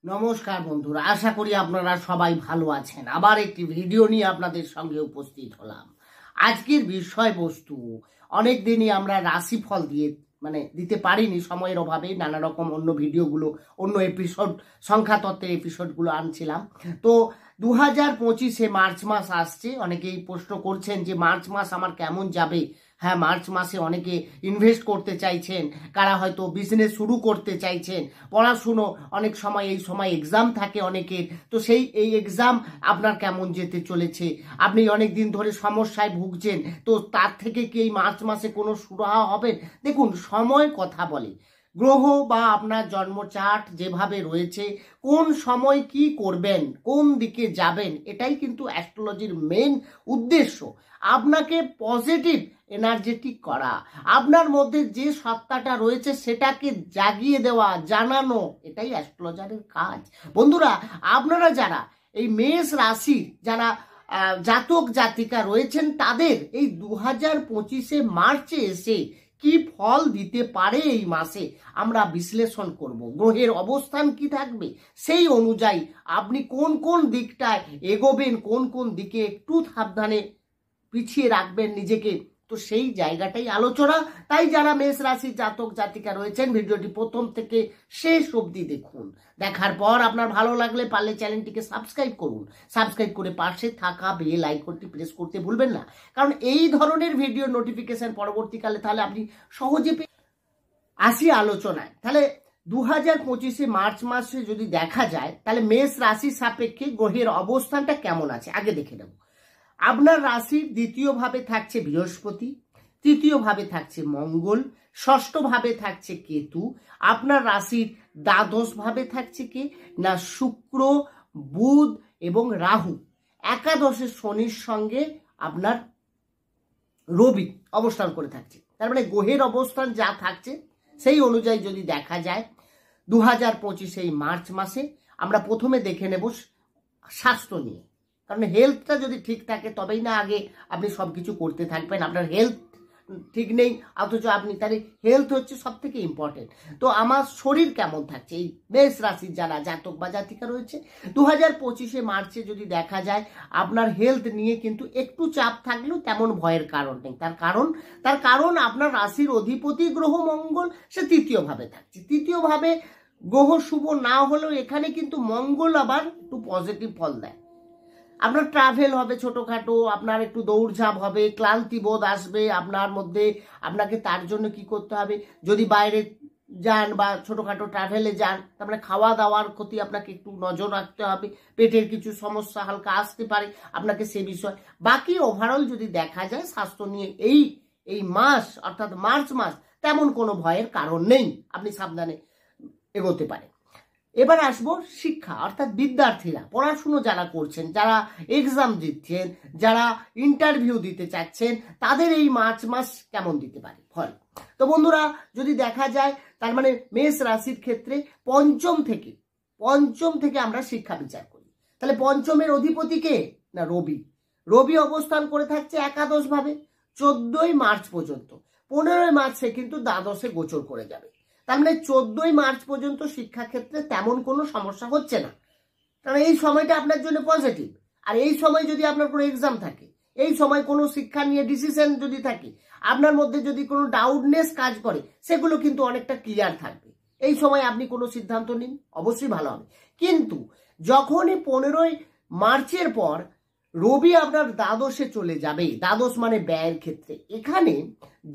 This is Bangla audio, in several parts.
নমস্কার বন্ধুরা, আশা করি আপনারা সবাই ভালো আছেন। আবার একটি ভিডিও নিয়ে আপনাদের সঙ্গে উপস্থিত হলাম। আজকের বিষয়বস্তু, অনেক দিনই আমরা রাশিফল দিতে পারিনি, সময়ের অভাবে নানা রকম অন্য ভিডিওগুলো, অন্য এপিসোড, সংখ্যা তত্ত্বের এপিসোডগুলো আনছিলাম। তো 2025-এ মার্চ মাস আসছে। অনেকেই প্রশ্ন করছেন যে মার্চ মাস আমার কেমন যাবে। হ্যাঁ, মার্চ মাসে অনেকে ইনভেস্ট করতে চাইছেন, কারা হয়তো বিজনেস শুরু করতে চাইছেন, পড়াশুনো, অনেক সময় এই সময় এক্সাম থাকে অনেকের। তো এই এক্সাম আপনার কেমন যেতে চলেছে, আপনি অনেক দিন ধরে সমস্যায় ভুগছেন, তো তার থেকে কি এই মার্চ মাসে কোনো সুরাহা হবেন? দেখুন, সময় কথা বলে। গ্রহ বা আপনার জন্ম চার্ট যেভাবে রয়েছে, কোন সময় কি করবেন, কোন দিকে যাবেন, এটাই কিন্তু অ্যাস্ট্রোলজির মেইন উদ্দেশ্য। আপনাকে পজিটিভ এনার্জেটিক করা, আপনার মধ্যে যে সত্তাটা রয়েছে সেটাকে জাগিয়ে দেওয়া, জানানো, এটাই অ্যাস্ট্রোলজারের কাজ। বন্ধুরা, আপনারা যারা এই মেষ রাশির যারা জাতক জাতিকা রয়েছেন, তাদের এই 2025-এ মার্চে এসে কি ফল দিতে পারে এই মাসে আমরা বিশ্লেষণ করব। গ্রহের অবস্থান কি থাকবে, সেই অনুযায়ী আপনি কোন কোন দিকটায় এগোবেন, কোন কোন দিকে একটু সাবধানে পিছিয়ে রাখবেন নিজেকে, তো সেই জায়গাটাই আলোচনা। তাই যারা মেষ রাশির জাতক জাতিকা রয়েছেন, ভিডিওটি প্রথম থেকে শেষ অবধি দেখুন। দেখার পর আপনার ভালো লাগলে পারলে চ্যানেলটিকে সাবস্ক্রাইব করুন। সাবস্ক্রাইব করে পাশে থাকা বেল আইকনটি প্রেস করতে ভুলবেন না, কারণ এই ধরনের ভিডিও নোটিফিকেশন পরবর্তীকালে তাহলে আপনি সহজে আসি আলোচনায়। তাহলে 2025-এ মার্চ মাসে যদি দেখা যায়, তাহলে মেষ রাশির সাপেক্ষে গ্রহের অবস্থানটা কেমন আছে আগে দেখে নেব। আপনার রাশির দ্বিতীয় ভাবে থাকছে বৃহস্পতি, তৃতীয় ভাবে থাকছে মঙ্গল, ষষ্ঠ ভাবে থাকছে কেতু। আপনার রাশির দ্বাদশ ভাবে থাকছে কে না শুক্র, বুধ এবং রাহু। একাদশে শনির সঙ্গে আপনার রবি অবস্থান করে থাকছে। তার মানে গ্রহের অবস্থান যা থাকছে সেই অনুযায়ী যদি দেখা যায় 2025 এই মার্চ মাসে আমরা প্রথমে দেখে নেব স্বাস্থ্য নিয়ে। কারণ হেলথটা যদি ঠিক থাকে তবেই না আগে আপনি সব কিছু করতে থাকবেন। আপনার হেলথ ঠিক নেই, অথচ আপনি, তাহলে হেলথ হচ্ছে সব থেকে ইম্পর্টেন্ট। তো আমার শরীর কেমন থাকছে এই মেষ রাশির যারা জাতক বা জাতিকা রয়েছে, 2025-এ মার্চে যদি দেখা যায় আপনার হেলথ নিয়ে কিন্তু একটু চাপ থাকলেও তেমন ভয়ের কারণ নেই। তার কারণ আপনার রাশির অধিপতি গ্রহ মঙ্গল, সে তৃতীয় ভাবে থাকছে। তৃতীয় ভাবে গ্রহ শুভ না হলেও এখানে কিন্তু মঙ্গল আবার একটু পজিটিভ ফল দেয়। আপনার ট্রাভেল হবে ছোটোখাটো, আপনার একটু দৌড়ঝাঁপ হবে, ক্লান্তি বোধ আসবে আপনার মধ্যে। আপনাকে তার জন্য কি করতে হবে, যদি বাইরে যান বা ছোটোখাটো ট্রাভেলে যান, তারপরে খাওয়া দাওয়ার প্রতি আপনাকে একটু নজর রাখতে হবে। পেটের কিছু সমস্যা হালকা আসতে পারে, আপনাকে সে বিষয়। বাকি ওভারঅল যদি দেখা যায় স্বাস্থ্য নিয়ে এই মাস অর্থাৎ মার্চ মাস তেমন কোনো ভয়ের কারণ নেই, আপনি সাবধানে এগোতে পারেন। এবার আসবো শিক্ষা অর্থাৎ বিদ্যার্থীরা, পড়াশুনো যারা করছেন, যারা এক্সাম দিচ্ছেন, যারা ইন্টারভিউ দিতে চাচ্ছেন, তাদের এই মার্চ মাস কেমন দিতে পারে ফল। তো বন্ধুরা, যদি দেখা যায় তার মানে মেষ রাশির ক্ষেত্রে পঞ্চম থেকে আমরা শিক্ষা বিচার করি। তাহলে পঞ্চমের অধিপতি কে না রবি অবস্থান করে থাকছে একাদশ ভাবে 14ই মার্চ পর্যন্ত। 15ই মার্চে কিন্তু দ্বাদশে গোচর করে যাবে। তার মানে 14ই মার্চ পর্যন্ত শিক্ষাক্ষেত্রে তেমন কোনো সমস্যা হচ্ছে না, কারণ এই সময়টা আপনার জন্য পজিটিভ। আর এই সময় যদি আপনার কোনো এক্সাম থাকে, এই সময় কোনো শিক্ষা নিয়ে ডিসিশন যদি থাকে, আপনার মধ্যে যদি কোনো ডাউটনেস কাজ করে, সেগুলো কিন্তু অনেকটা ক্লিয়ার থাকবে। এই সময় আপনি কোনো সিদ্ধান্ত নিন, অবশ্যই ভালো হবে। কিন্তু যখনই 15ই মার্চের পর রবি আপনার দ্বাদশে চলে যাবে, দ্বাদশ মানে ব্যয়ের ক্ষেত্রে, এখানে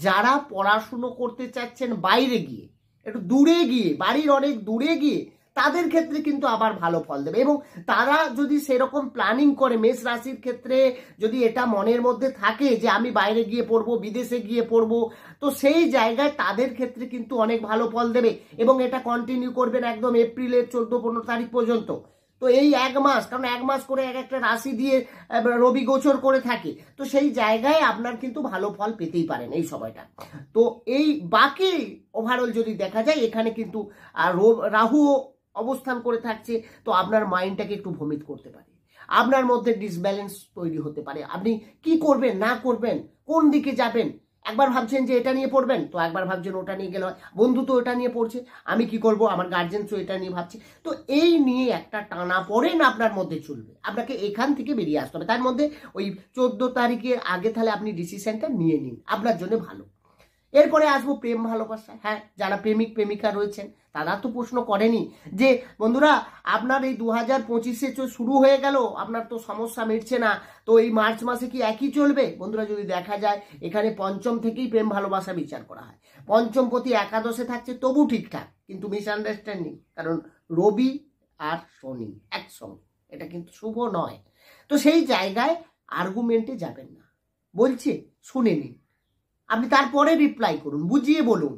যারা পড়াশুনো করতে চাচ্ছেন বাইরে গিয়ে, একটু দূরে গিয়ে, বাড়ির অনেক দূরে গিয়ে, তাদের ক্ষেত্রে কিন্তু আবার ভালো ফল দেবে। এবং তারা যদি সেরকম প্ল্যানিং করে, মেষ রাশির ক্ষেত্রে যদি এটা মনের মধ্যে থাকে যে আমি বাইরে গিয়ে পড়বো, বিদেশে গিয়ে পড়বো, তো সেই জায়গায় তাদের ক্ষেত্রে কিন্তু অনেক ভালো ফল দেবে। এবং এটা কন্টিনিউ করবেন একদম এপ্রিলের 14-15 তারিখ পর্যন্ত। তো এই এক মাস, কারণ এক মাস করে এক একটা রাশি দিয়ে রবি গোচর করে থাকে, তো সেই জায়গায় আপনার কিন্তু ভালো ফল পেতেই পারেন এই সময়টা। তো এই বাকি ওভারঅল যদি দেখা যায়, এখানে কিন্তু রাহু অবস্থান করে থাকছে, তো আপনার মাইন্ডটাকে একটু ভ্রমিত করতে পারে, আপনার মধ্যে ডিসব্যালেন্স তৈরি হতে পারে। আপনি কি করবেন না করবেন, কোন দিকে যাবেন, একবার ভাবছেন যে এটা নিয়ে পড়বেন, তো একবার ভাবছেন ওটা নিয়ে গেলে হয়, বন্ধু তো ওটা নিয়ে পড়ছে, আমি কি করব, আমার গার্জেন্সও এটা নিয়ে ভাবছে। তো এই নিয়ে একটা টানা পড়েন আপনার মধ্যে চলবে, আপনাকে এখান থেকে বেরিয়ে আসতে হবে। তার মধ্যে ওই 14 তারিখের আগে তাহলে আপনি ডিসিশনটা নিয়ে নিন, আপনার জন্য ভালো। এরপরে আসবো প্রেম ভালোবাসা। হ্যাঁ, যারা প্রেমিক প্রেমিকা রয়েছেন তারা তো প্রশ্ন করেনি যে বন্ধুরা আপনার এই 2025-এ শুরু হয়ে গেল, আপনার তো সমস্যা মিটছে না, তো এই মার্চ মাসে কি একই চলবে? বন্ধুরা, যদি দেখা যায় এখানে পঞ্চম থেকেই প্রেম ভালোবাসা বিচার করা হয়, পঞ্চম প্রতি একাদশে থাকছে তবু ঠিকঠাক, কিন্তু মিসআন্ডারস্ট্যান্ডিং, কারণ রবি আর শনি একসঙ্গে, এটা কিন্তু শুভ নয়। তো সেই জায়গায় আর্গুমেন্টে যাবেন না, বলছে শুনে নিন, আপনি তারপরে রিপ্লাই করুন, বুঝিয়ে বলুন।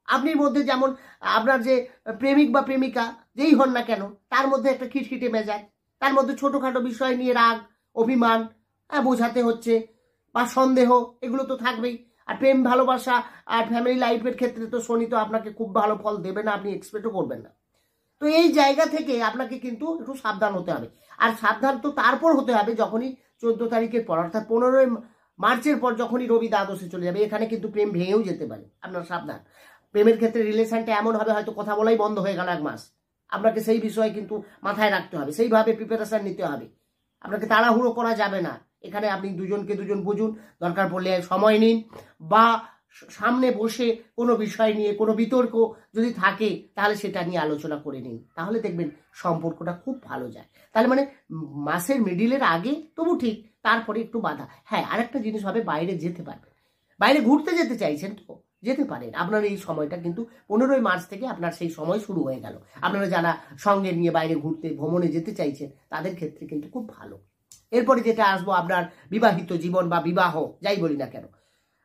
আপনি মধ্যে যেমন আপনার যে প্রেমিক বা প্রেমিকা যেই হন না কেন, তার মধ্যে একটা খিটখিটে মেজাজ, তার মধ্যে ছোটোখাটো বিষয় নিয়ে রাগ অভিমান বোঝাতে হচ্ছে বা সন্দেহ, এগুলো তো থাকবেই। আর প্রেম ভালোবাসা আর ফ্যামিলি লাইফের ক্ষেত্রে তো শনি তো আপনাকে খুব ভালো ফল দেবে না, আপনি এক্সপেক্টও করবেন না। তো এই জায়গা থেকে আপনাকে কিন্তু একটু সাবধান হতে হবে। আর সাবধান তো তারপর হতে হবে যখনই 14 তারিখের পর, অর্থাৎ 15 মার্চের পর যখনই রবি দ্বাদশে চলে যাবে, এখানে কিন্তু প্রেম ভেঙেও যেতে পারে, আপনার সাবধান। প্রেমের ক্ষেত্রে রিলেশনটা এমন হবে হয়তো কথা বলাই বন্ধ হয়ে গেল 1 মাস, আপনাকে সেই বিষয়ে কিন্তু মাথায় রাখতে হবে, সেইভাবে প্রিপারেশন নিতে হবে, আপনাকে তাড়াহুড়ো করা যাবে না। এখানে আপনি দুজনকে দুজন বুঝুন, দরকার পড়লে সময় নিন, বা সামনে বসে কোনো বিষয় নিয়ে কোনো বিতর্ক যদি থাকে তাহলে সেটা নিয়ে আলোচনা করে নিন, তাহলে দেখবেন সম্পর্কটা খুব ভালো যায়। তাহলে মানে মাসের মিডিলের আগে তবু ঠিক, তারপরে একটু বাধা। হ্যাঁ, আরেকটা জিনিস হবে, বাইরে যেতে পারবেন, বাইরে ঘুরতে যেতে চাইছেন তো যেতে পারেন, আপনার এই সময়টা কিন্তু 15 মার্চ থেকে আপনার সেই সময় শুরু হয়ে গেল। আপনারা যারা সঙ্গে নিয়ে বাইরে ঘুরতে ভ্রমণে যেতে চাইছেন তাদের ক্ষেত্রে কিন্তু খুব ভালো। এরপরে যেটা আসবো আপনার বিবাহিত জীবন বা বিবাহ যাই বলি না কেন,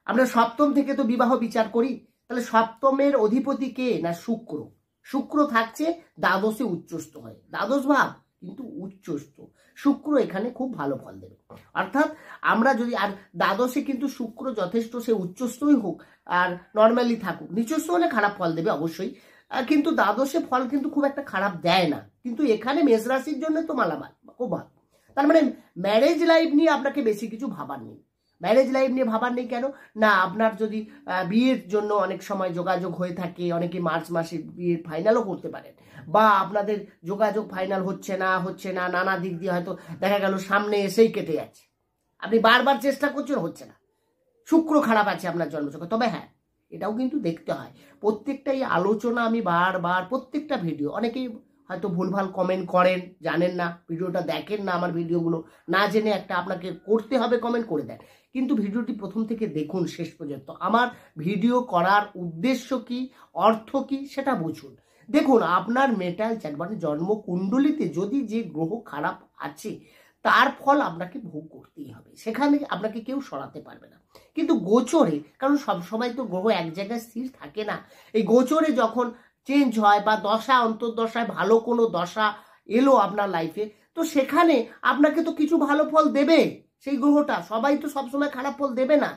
আমরা সপ্তম থেকে তো বিবাহ বিচার করি, তাহলে সপ্তমের অধিপতি কে না শুক্র। শুক্র থাকছে দ্বাদশে উচ্চস্থ হয়ে, দ্বাদশ ভাব কিন্তু উচ্চস্থ, শুক্র এখানে খুব ভালো ফল দেবে। অর্থাৎ আমরা যদি, আর দ্বাদশে কিন্তু শুক্র যথেষ্ট, সে উচ্চস্থই হোক আর নর্মালি থাকুক, নিচস্থ হলে খারাপ ফল দেবে অবশ্যই, কিন্তু দ্বাদশে ফল কিন্তু খুব একটা খারাপ দেয় না, কিন্তু এখানে মেষ রাশির জন্য তো মালামাল, খুব ভালো। তার মানে ম্যারেজ লাইফ নিয়ে আপনাকে বেশি কিছু ভাবার নেই। ম্যারেজ লাইফ নিয়ে ভাবার নেই কেন না, আপনার যদি বিয়ের জন্য অনেক সময় যোগাযোগ হয়ে থাকে, অনেকে মার্চ মাসে বিয়ের ফাইনালও করতে পারেন, বা আপনাদের যোগাযোগ ফাইনাল হচ্ছে না নানা দিক দিয়ে হয়তো দেখা গেল সামনে এসেই কেটে যাচ্ছে, আপনি বারবার চেষ্টা করছেন হচ্ছে না, শুক্র খারাপ আছে আপনার জন্মছকে। তবে হ্যাঁ, এটাও কিন্তু দেখতে হয়, প্রত্যেকটাই আলোচনা আমি বারবার প্রত্যেকটা ভিডিও, অনেকেই হয়তো ভুলভাল কমেন্ট করেন, জানেন না, ভিডিওটা দেখেন না, আমার ভিডিওগুলো না জেনে একটা আপনাকে করতে হবে কমেন্ট করে দেন, কিন্তু ভিডিওটি প্রথম থেকে দেখুন শেষ পর্যন্ত, আমার ভিডিও করার উদ্দেশ্য কি, অর্থ কি সেটা বুঝুন। দেখুন, আপনার মেটাল চার্ট মানে জন্মকুণ্ডলিতে যদি যে গ্রহ খারাপ আছে তার ফল আপনাকে ভোগ করতেই হবে, সেখানে আপনাকে কেউ সরাতে পারবে না। কিন্তু গোচরে, কারণ সবসময় তো গ্রহ এক জায়গায় স্থির থাকে না, এই গোচরে যখন চেঞ্জ হয় বা দশা অন্তর্দশায় ভালো কোনো দশা এলো আপনার লাইফে, তো সেখানে আপনাকে তো কিছু ভালো ফল দেবে সেই গ্রহটা, সবাই তো সবসময় খারাপ ফল দেবে না।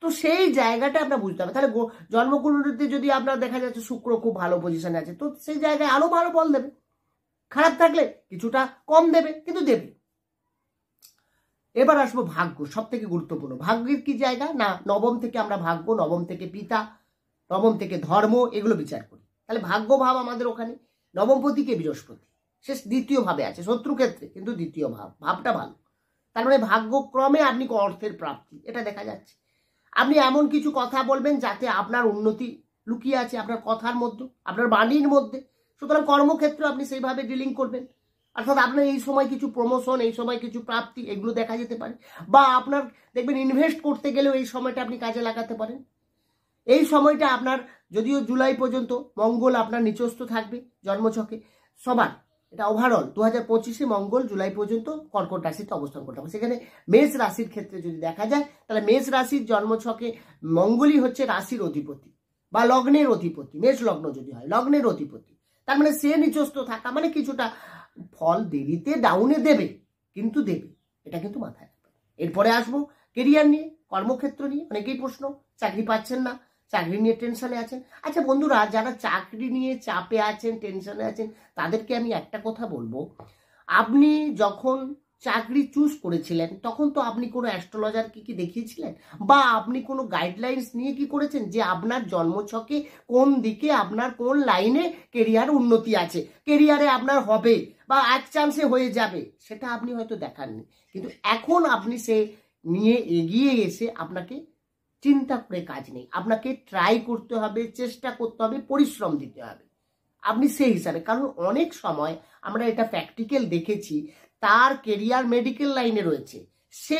তো সেই জায়গাটা আপনার বুঝতে হবে। তাহলে জন্মকুণ্ডলিতে যদি আপনার দেখা যাচ্ছে শুক্র খুব ভালো পজিশনে আছে, তো সেই জায়গায় আরো ভালো ফল দেবে, খারাপ থাকলে কিছুটা কম দেবে, কিন্তু দেবে। এবার আসবো ভাগ্য, সব থেকে গুরুত্বপূর্ণ। ভাগ্যের কি জায়গা না, নবম থেকে আমরা ভাগ্য, নবম থেকে পিতা, নবম থেকে ধর্ম, এগুলো বিচার করি। তাহলে ভাগ্য ভাব আমাদের ওখানে, নবমপতি কে বৃহস্পতি, সে দ্বিতীয় ভাবে আছে, শত্রু ক্ষেত্রে, কিন্তু দ্বিতীয় ভাবটা ভালো। তার মানে ভাগ্যক্রমে আপনি অর্থের প্রাপ্তি, এটা দেখা যাচ্ছে। আপনি এমন কিছু কথা বলবেন যাতে আপনার উন্নতি লুকিয়ে আছে আপনার কথার মধ্যে, আপনার বাণীর মধ্যে, সুতরাং কর্মক্ষেত্রে আপনি সেইভাবে ডিলিং করবেন। অর্থাৎ আপনার এই সময় কিছু প্রমোশন, এই সময় কিছু প্রাপ্তি, এগুলো দেখা যেতে পারে। বা আপনার দেখবেন ইনভেস্ট করতে গেলেও এই সময়টা আপনি কাজে লাগাতে পারেন। এই সময়টা আপনার, যদিও জুলাই পর্যন্ত মঙ্গল আপনার নিচস্থ থাকবে জন্মছকে সবার, এটা ওভারঅল 2025-এ মঙ্গল জুলাই পর্যন্ত কর্কট রাশিতে অবস্থান করতে হবে। সেখানে মেষ রাশির ক্ষেত্রে যদি দেখা যায়, তাহলে মেষ রাশির জন্মছকে মঙ্গলই হচ্ছে রাশির অধিপতি বা লগ্নের অধিপতি, মেষ লগ্ন যদি হয় লগ্নের অধিপতি, তার মানে সে নিচস্থ থাকা মানে কিছুটা ফল দেরিতে ডাউনে দেবে, কিন্তু দেবে, এটা কিন্তু মাথায় রাখবে। এরপরে আসবো কেরিয়ার নিয়ে, কর্মক্ষেত্র নিয়ে। অনেকেই প্রশ্ন, চাকরি পাচ্ছেন না, চাকরি নিয়ে টেনশনে আছেন। আচ্ছা বন্ধুরা, যারা চাকরি নিয়ে চাপে আছেন, টেনশনে আছেন, তাদেরকে আমি একটা কথা বলবো, আপনি যখন চাকরি চুজ করেছিলেন তখন তো আপনি কোনো অ্যাস্ট্রোলজার কি দেখিয়েছিলেন, বা আপনি কোনো গাইডলাইন্স নিয়ে কি করেছেন যে আপনার জন্মছকে কোন দিকে আপনার কোন লাইনে কেরিয়ার উন্নতি আছে, কেরিয়ারে আপনার হবে বা এক চান্সে হয়ে যাবে, সেটা আপনি হয়তো দেখাননি। কিন্তু এখন আপনি সে নিয়ে এগিয়ে এসে আপনাকে চিন্তা করে কাজ নেই, আপনাকে ট্রাই করতে হবে, চেষ্টা করতে হবে, পরিশ্রম দিতে হবে আপনি সেই হিসাবে। কারণ অনেক সময় আমরা এটা প্র্যাকটিক্যাল দেখেছি, তার কেরিয়ার মেডিকেল লাইনে রয়েছে, সে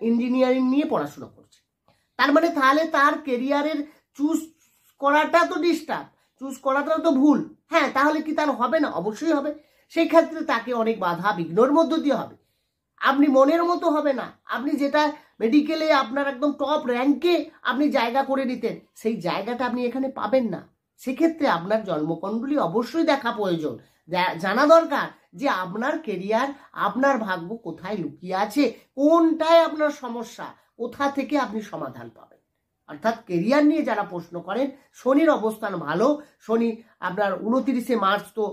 ইঞ্জিনিয়ারিং নিয়ে পড়াশোনা করছে, তার মানে তাহলে তার কেরিয়ারের চুজ করাটা তো ডিস্টার্ব, চুজ করাটা তো ভুল। হ্যাঁ, তাহলে কি তার হবে না? অবশ্যই হবে। সেই ক্ষেত্রে তাকে অনেক বাধা বিঘ্নর মধ্য দিয়ে হবে, আপনি মনের মতো হবে না। আপনি যেটা মেডিকেলে আপনার একদম টপ র্যাঙ্কে আপনি জায়গা করে নিতেন, সেই জায়গাটা আপনি এখানে পাবেন না। সেক্ষেত্রে আপনার জন্মকুণ্ডলী অবশ্যই দেখা প্রয়োজন, জানা দরকার যে আপনার কেরিয়ার, আপনার ভাগ্য কোথায় লুকিয়ে আছে, কোনটায় আপনার সমস্যা, কোথা থেকে আপনি সমাধান পাবেন। অর্থাৎ কেরিয়ার নিয়ে যারা প্রশ্ন করেন, শনির অবস্থান ভালো, শনি আপনার 29শে মার্চ তো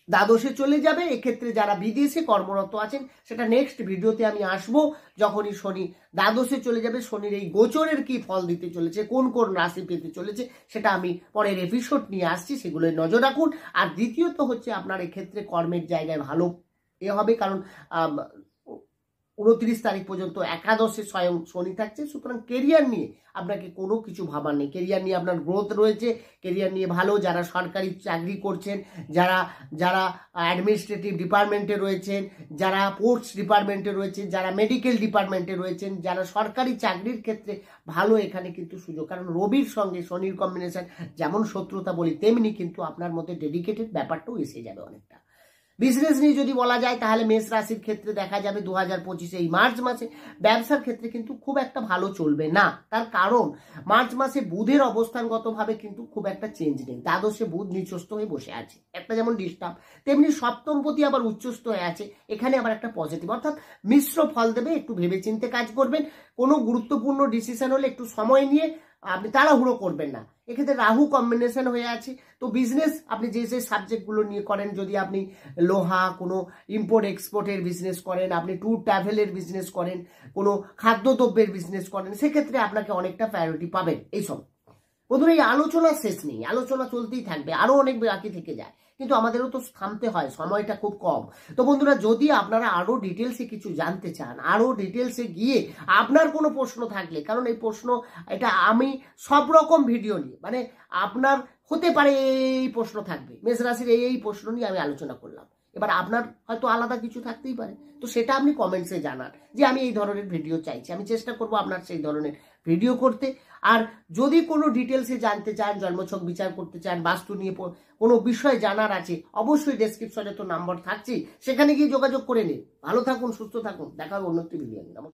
দ্বাদশে চলে যাবে। এক্ষেত্রে যারা বিদেশে কর্মরত আছেন, সেটা নেক্সট ভিডিওতে আমি আসব, যখনই শনি দ্বাদশে চলে যাবে, শনির এই গোচরের কি ফল দিতে চলেছে, কোন কোন রাশি পেতে চলেছে, সেটা আমি পরের এপিসোড নিয়ে আসছি, সেগুলোয় নজর রাখুন। আর দ্বিতীয়ত হচ্ছে আপনার এক্ষেত্রে কর্মের জায়গায় ভালো হবে, কারণ 29 তারিখ পর্যন্ত একাদশে স্বয়ং শনি থাকছে। সুতরাং কেরিয়ার নিয়ে আপনাকে কোনো কিছু ভাবার নেই, কেরিয়ার নিয়ে আপনার গ্রোথ রয়েছে, কেরিয়ার নিয়ে ভালো। যারা সরকারি চাকরি করছেন, যারা যারা অ্যাডমিনিস্ট্রেটিভ ডিপার্টমেন্টে রয়েছেন, যারা পোস্ট ডিপার্টমেন্টে রয়েছেন, যারা মেডিকেল ডিপার্টমেন্টে রয়েছেন, যারা সরকারি চাকরির ক্ষেত্রে ভালো, এখানে কিন্তু সুযোগ। কারণ রবির সঙ্গে শনির কম্বিনেশন যেমন শত্রুতা বলি, তেমনি কিন্তু আপনার মধ্যে ডেডিকেটেড ব্যাপারটাও এসে যাবে অনেকটা। বিজনেস নিয়ে যদি বলা যায়, তাহলে মেষ রাশির ক্ষেত্রে দেখা যাবে 2025 এই মার্চ মাসে ব্যবসার ক্ষেত্রে কিন্তু খুব একটা ভালো চলবে না। তার কারণ মার্চ মাসে বুধের অবস্থানগতভাবে কিন্তু খুব একটা চেঞ্জ নেই, দ্বাদশে বুধ নিচস্থ হয়ে বসে আছে, একটা যেমন ডিস্টার্ব, তেমনি সপ্তমপতি আবার উচ্চস্থ হয়ে আছে, এখানে আবার একটা পজিটিভ, অর্থাৎ মিশ্র ফল দেবে। একটু ভেবেচিন্তে কাজ করবেন, কোনো গুরুত্বপূর্ণ ডিসিশন হলে একটু সময় নিয়ে, আপনি তাড়াহুড়ো করবেন না। এক্ষেত্রে রাহু কম্বিনেশন হয়ে আছে, তো বিজনেস আপনি যে যে সাবজেক্টগুলো নিয়ে করেন, যদি আপনি লোহা, কোনো ইম্পোর্ট এক্সপোর্টের বিজনেস করেন, আপনি ট্যুর ট্রাভেলের বিজনেস করেন, কোনো খাদ্যদ্রব্যের বিজনেস করেন, সেক্ষেত্রে আপনাকে অনেকটা প্রায়োরিটি পাবেন। এইসব বন্ধুরা, এই আলোচনা শেষ নেই, আলোচনা চলতেই থাকবে, আরো অনেক বাকি থেকে যায়, কিন্তু আমাদেরও তো থামতে হয়, সময়টা খুব কম। তো বন্ধুরা, যদি আপনারা আরো ডিটেলসে কিছু জানতে চান, আরো ডিটেলসে গিয়ে আপনার কোনো প্রশ্ন থাকলে, কারণ এই প্রশ্ন, এটা আমি সব রকম ভিডিও নিয়ে, মানে আপনার হতে পারে এই প্রশ্ন থাকবে, মেষ রাশির এই প্রশ্ন নিয়ে আমি আলোচনা করলাম, এবার আপনার হয়তো আলাদা কিছু থাকতেই পারে, তো সেটা আপনি কমেন্টসে জানান যে আমি এই ধরনের ভিডিও চাইছি, আমি চেষ্টা করব আপনার সেই ধরনের ভিডিও করতে। আর যদি কোনো ডিটেলসে জানতে চান, জন্মছক বিচার করতে চান, বাস্তু নিয়ে কোনো বিষয় জানার আছে, অবশ্যই ডেসক্রিপশনে তো নাম্বার থাকছে, সেখানে গিয়ে যোগাযোগ করে নিন। ভালো থাকুন, সুস্থ থাকুন, দেখা হবে অন্য একটি ভিডিও।